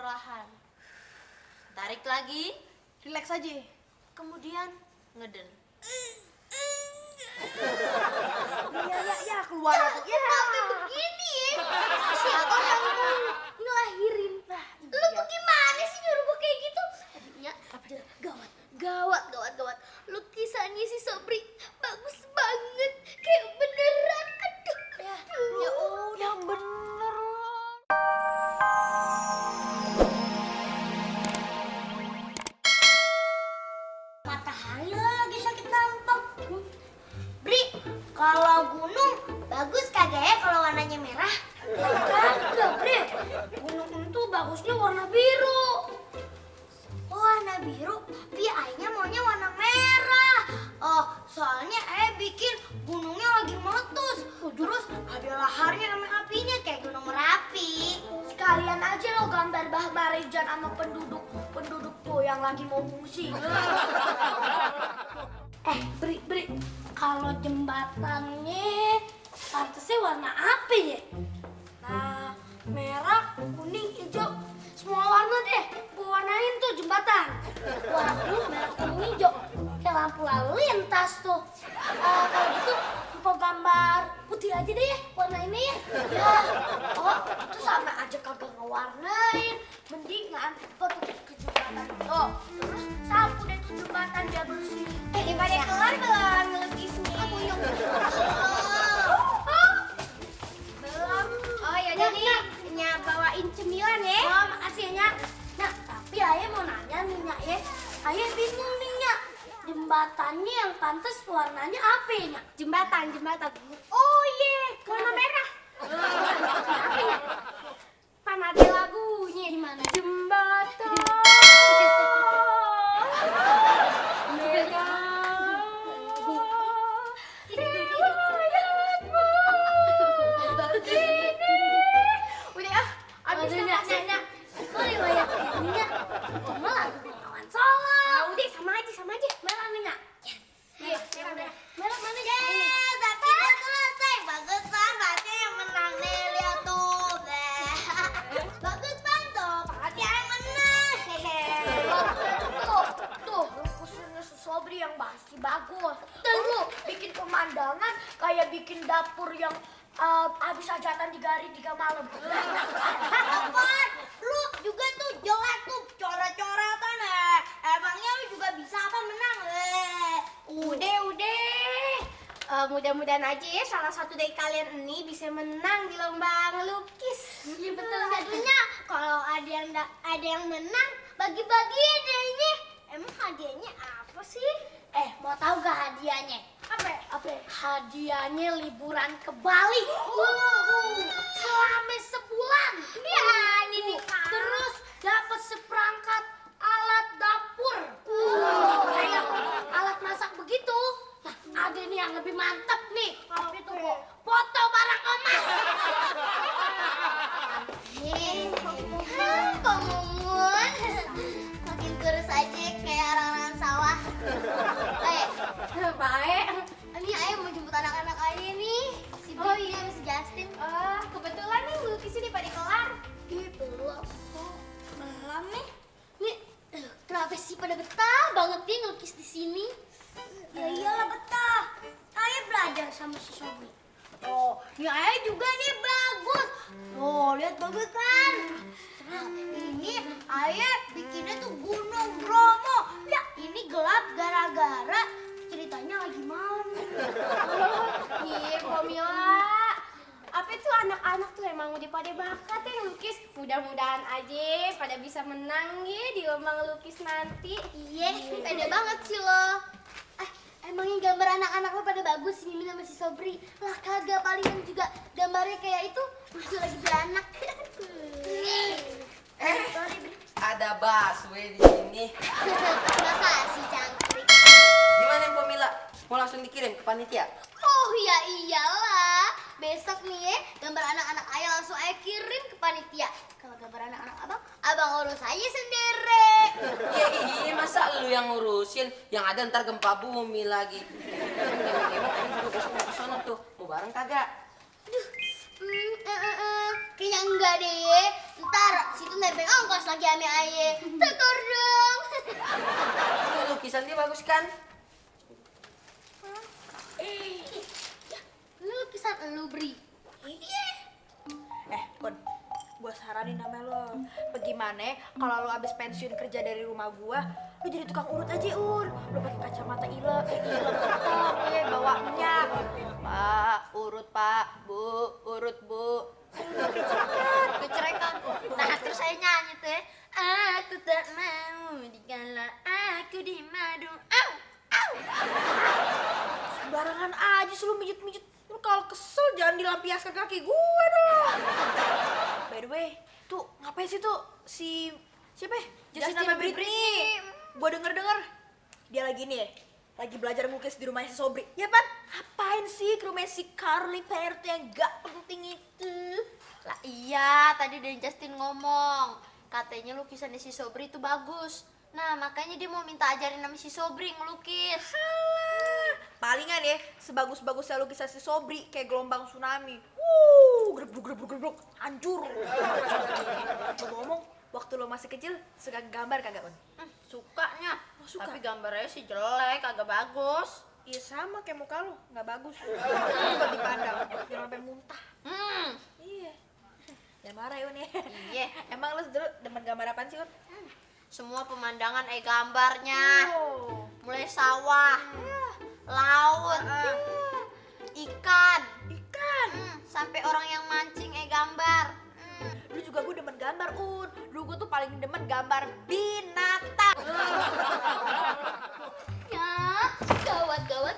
perlahan. Tarik lagi. Relax aja. Kemudian ngeden. Ya, keluar aku. Ya. Sampai begini ya. Siapa yang mau ngelahirin? Lu tuh gimana sih nyuruh gue kayak gitu? Aduhnya, gawat. Lukisannya si Sobri bagus banget. Kayak beneran. Aduh. Ya udah bener loh. Matahari lagi sakit nangkep. Bri, kalau gunung bagus kagak ya kalau warnanya merah? Kagak, Bre. Gunung itu bagusnya warna biru. Warna biru, tapi ayahnya maunya warna merah. Oh, soalnya ayah bikin gunungnya lagi meletus. Terus ada laharnya sama apinya kayak gunung Merapi. Sekalian aja lo gambar Bah Marijan sama penduduk tuh yang lagi mau ngungsi. Bri, kalau jembatannya pantasnya warna apa ya? Nah, merah, kuning, hijau, semua warna deh. Gue warnain tuh jembatan. Waduh, merah, kuning, hijau. Kayak lampu lalu lintas tuh. Kalau gitu, mau gambar putih aja deh ya, warna ini ya. Ya, itu sama aja kagak ngewarnain. Mendingan pergi ke jembatan tuh. Terus sapu deh tuh jembatan biar bersih. Daripada kelar belum ngelukisnya. Aku yang Belum. Oh ya jadi Nya bawain cemilan ya. oh, makasih ya, Nyak. Nah, tapi Ayah mau nanya nih, Nyak ya. Ayah bingung nih, Nyak. Jembatannya yang pantas warnanya apa ya, Nyak? Jembatan. Oh iya, warna merah. Apa ya? Pan ada lagunya. Gimana? Jembatan. Udah ah, abis Aduh, nanya. Nyak. Kok riwayat ini, Nyak? Cuma lagu Bengawan Solo. Udah sama aja. Merah nih, Nyak. Iya, Merah. Merah mana, Nyak? tapi udah selesai. Bagus bang, Fatih yang menang nih, lihat tuh. Bagus bang tuh, Fatih yang menang. Tuh, lukisannya si Sobri yang pasti bagus. Lu bikin pemandangan kayak bikin dapur yang habis hajatan 3 hari 3 malam. Apaan? Lu juga tuh jelek tuh, coret-coretan ya. Emangnya lu juga bisa apa menang? Udah. Mudah-mudahan aja ya salah satu dari kalian ini bisa menang di lomba ngelukis. Iya, betul. Jadinya kalau ada yang menang, bagi-bagi deh ini. Emang hadiahnya apa sih? Mau tahu gak hadiahnya? Apa? Hadiahnya liburan ke Bali. Selama sebulan. Ya, ini nih. Terus dapat seperangkat alat dapur. Kayak alat masak begitu. Nah, ada nih yang lebih mantap nih. Apa itu kok? Foto barang emas. Kok Mumun makin kurus aja kayak orang-orang sawah. Baik. Ini ayah mau jemput anak-anak ayah nih. Si Oh, Bri iya. sama si Justin. Kebetulan nih lukisnya udah pada kelar. Belum. Belum nih. Nih, kenapa sih pada betah banget nih ngelukis di sini? Ya iyalah betah. Ayah belajar sama si Sobri. Oh, ini ayah juga nih bagus. Oh, lihat bagus kan? Nah, ini ayah bikinnya tuh Gunung Bromo. Ya, ini gelap gara-gara ceritanya lagi malam. Iya, Komila. Apa tuh anak-anak tuh emang udah pada bakat ya ngelukis. Mudah-mudahan aja pada bisa menang ya di lomba ngelukis nanti. Iya, pede banget sih lo. Emangnya gambar anak-anak lo pada bagus sih Mimin sama si Sobri? Lah kagak, palingan juga gambarnya kayak itu lucu lagi beranak. Sorry, Bri. Ada busway di sini. Makasih, Cangkrik. Gimana Mpok Mila? Mau langsung dikirim ke panitia? Oh ya iyalah, besok nih ya gambar anak-anak ayah langsung ayah kirim ke panitia. Kalau gambar anak-anak abang urus aja sendiri. Iya, masa lu yang ngurusin? Yang ada ntar gempa bumi lagi. Emang juga besok mau ke sana tuh. Mau bareng kagak? Aduh, Kayaknya enggak deh. Ntar situ nebeng ongkos lagi ame aye. Tekor dong. Ini lukisan dia bagus kan? Lu lukisan lu Bri. Iya. Kun, gua saranin sama lo. Bagaimana kalau lo abis pensiun kerja dari rumah gua, lo jadi tukang urut aja, Lo pakai kacamata ilet, bawa minyak. Pak, urut Pak, Bu, urut Bu. Kecerekan. Nah, terus saya nyanyi tuh ya. Aku tak mau dikala aku dimadu. Au, au. Sembarangan aja sih lo mijit-mijit. Lo kalau kesel jangan dilampiaskan kaki gua dong. By the way, tuh ngapain sih tuh siapa ya? Justin sama Britney. Gua denger dia lagi nih, lagi belajar melukis di rumahnya si Sobri. Ya Pan? Ngapain sih ke rumah si Carly Peart yang gak penting itu? Lah iya, tadi dari Justin ngomong. Katanya lukisannya si Sobri itu bagus. Nah, makanya dia mau minta ajarin sama si Sobri ngelukis. Palingan ya, sebagus-bagusnya lukisan si Sobri kayak gelombang tsunami. Gebruk, hancur. Ngomong, waktu lo masih kecil suka gambar kagak, On? Sukanya. Suka? Tapi gambarnya sih jelek, agak bagus. Iya sama kayak muka lo, nggak bagus. Coba dipandang, jangan sampai muntah. Iya. Jangan marah ya, Un ya. Iya. Emang lo dulu demen gambar apaan sih, Un? Semua pemandangan gambarnya. Oh. Mulai sawah, laut, ikan, sampai orang yang mancing gambar. Dulu juga gue demen gambar, Un. Dulu gue tuh paling demen gambar binatang. Ya, gawat. Gila,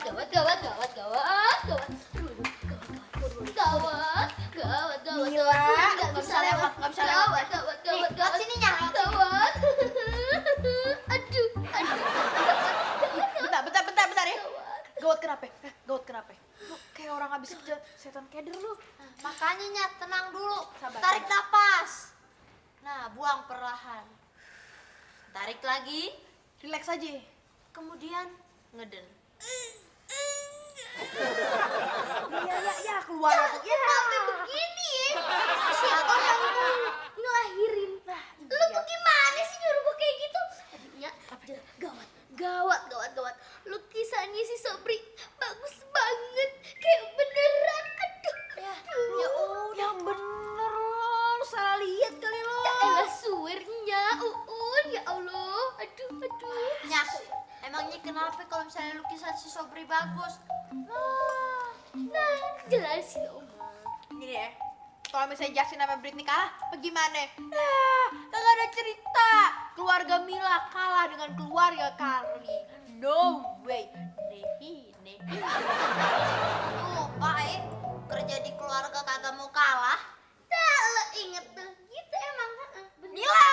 nggak bisa lewat. Gawat sininya. Gawat. Aduh. Bentar ya. Gawat kenapa? Lu kayak orang habis kerja setan keder lu. Makanya Nyat, tenang dulu. Sabar, Tarik sabar. napas. Nah, buang perlahan. Tarik lagi. Relax aja. Kemudian ngeden. Ya keluar aku. Ya. Sampai begini ya. Siapa yang mau ngelahirin? Lu tuh gimana sih nyuruh gue kayak gitu? Ya, gawat. Lukisannya si Sobri bagus banget. Kayak beneran. Aduh. Ya udah bener lo salah lihat kali lo. Elah suwernya, ya Allah. Aduh. Nyak, emangnya kenapa kalau misalnya lukisan si Sobri bagus? Nah, jelasin Oma. Gini ya. Kalau misalnya Justin sama Britney kalah, bagaimana? Kagak ada cerita. Keluarga Mila kalah dengan keluarga Carly. No way. Nih. Tuh, Pak, kerja di keluarga kagak mau kalah. Dah, lo inget tuh. Gitu emang. Mila!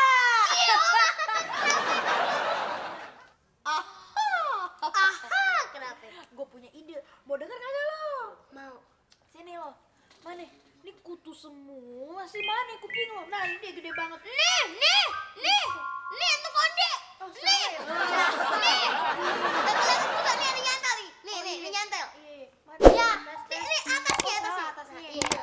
Aha, kenapa? Gue punya ide. Mau denger kagak lo? Mau. Sini lo. Mana? Ini kutu semua sih, mana kuping lo? Nah, ini dia gede banget. Nih, itu kode. Oh, Nih. Bukan nih, ada nyantel nih. Nih, nyantel. Iya. Ya, ini atasnya. Atasnya. Iya.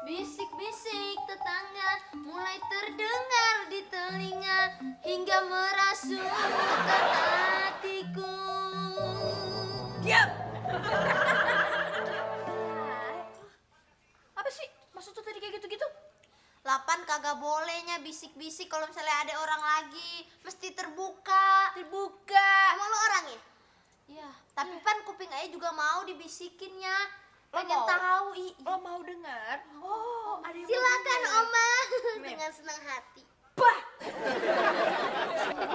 Bisik-bisik tetangga mulai terdengar di telinga hingga merasuk ke hatiku. Diam. Apa sih? Maksud tuh tadi kayak gitu-gitu? 8 kagak bolehnya bisik-bisik kalau misalnya ada orang lagi, mesti terbuka. Emang lo orang ya? Iya. Tapi Pan kuping Ayah juga mau dibisikinnya. Pengen mau? tahu. Lo mau dengar? Oh, ada yang Silakan mau denger. Oma. Nih. Dengan senang hati. Bah.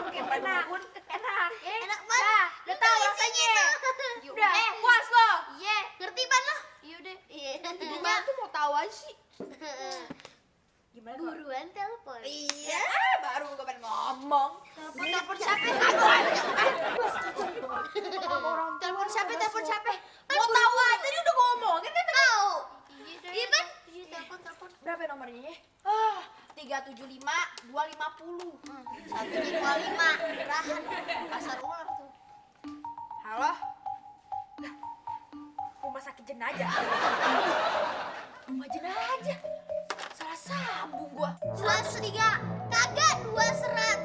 Kayak penakut. Enak. Enak banget. Udah tahu rasanya. Yuk, Udah, puas lo. Iya, ngerti Pan lo? Yaudah. Iya. Gimana tuh mau tahu aja sih? Gimana kalau? Buruan telepon. Iya, baru gue pengen ngomong. Telepon siapa? Telepon siapa? Mau tahu aja, tadi udah ngomongin kan? Tahu. Iya Pan? Iya, telepon. Berapa nomornya ya? 375 250. 125. Murahan. Pasar ular tuh. Halo? Lah, rumah sakit jenazah. Rumah jenazah? sabu gua. 2 3 kagak 200.